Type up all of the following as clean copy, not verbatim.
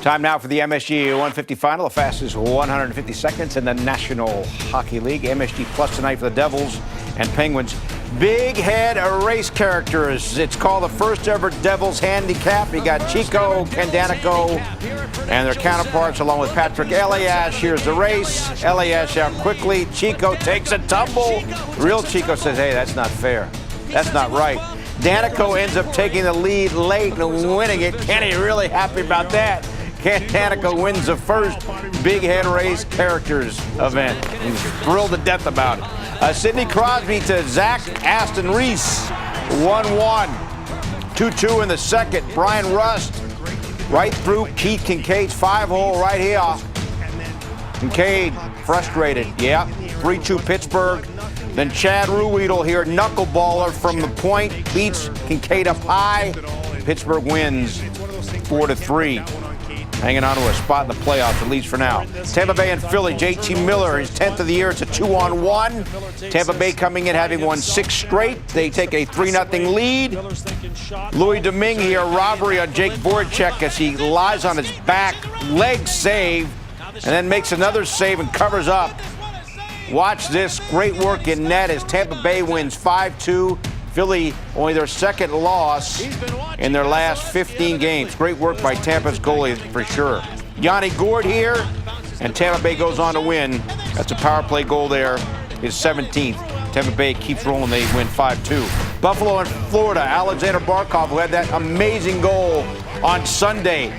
Time now for the MSG 150 final, the fastest 150 seconds in the National Hockey League. MSG Plus tonight for the Devils and Penguins. Big head race characters. It's called the first ever Devils Handicap. You got Chico, Ken Danico, and their counterparts along with Patrick Elias. Here's the race. Elias out quickly. Chico takes a tumble. Real Chico says, hey, that's not fair. That's not right. Danico ends up taking the lead late and winning it. Kenny really happy about that. Ken Danico wins the first big head race characters event. He's thrilled to death about it. Sidney Crosby to Zach Aston Reese, 1-1. 2-2 in the second. Brian Rust right through Keith Kincaid's 5-hole right here. Kincaid frustrated. Yeah. 3-2 Pittsburgh. Then Chad Ruhwedel here, knuckleballer from the point, beats Kincaid up high. Pittsburgh wins 4-3. Hanging on to a spot in the playoffs, at least for now. Tampa Bay and Philly, JT Miller, his 10th of the year. It's a 2-on-1. Tampa Bay coming in having won 6 straight. They take a 3-0 lead. Louis Domingue here, robbery on Jake Voracek as he lies on his back, leg save, and then makes another save and covers up. Watch this, great work in net as Tampa Bay wins 5-2. Philly, only their second loss in their last 15 games. Great work by Tampa's goalie for sure. Yanni Gourde here, and Tampa Bay goes on to win. That's a power play goal there, his 17th. Tampa Bay keeps rolling, they win 5-2. Buffalo and Florida, Alexander Barkov, who had that amazing goal on Sunday.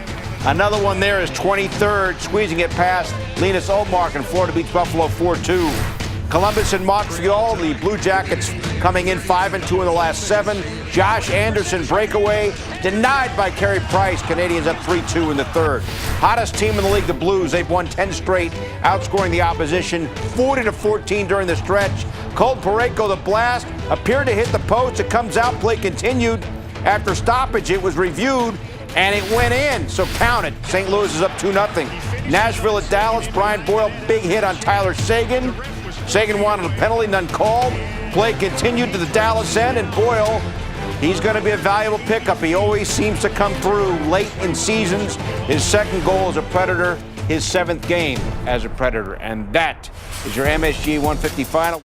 Another one there is 23rd, squeezing it past Linus Ullmark, and Florida beats Buffalo 4-2. Columbus and Montreal, the Blue Jackets coming in 5-2 in the last 7. Josh Anderson breakaway denied by Carey Price. Canadians up 3-2 in the third. Hottest team in the league, the Blues. They've won 10 straight, outscoring the opposition 40-14 during the stretch. Colt Parayko, the blast, appeared to hit the post. It comes out, play continued. After stoppage, it was reviewed, and it went in, so count it. St. Louis is up 2-0. Nashville at Dallas, Brian Boyle, big hit on Tyler Seguin. Seguin wanted a penalty, none called. Play continued to the Dallas end, and Boyle, he's going to be a valuable pickup. He always seems to come through late in seasons. His second goal as a Predator, his 7th game as a Predator. And that is your MSG 150 final.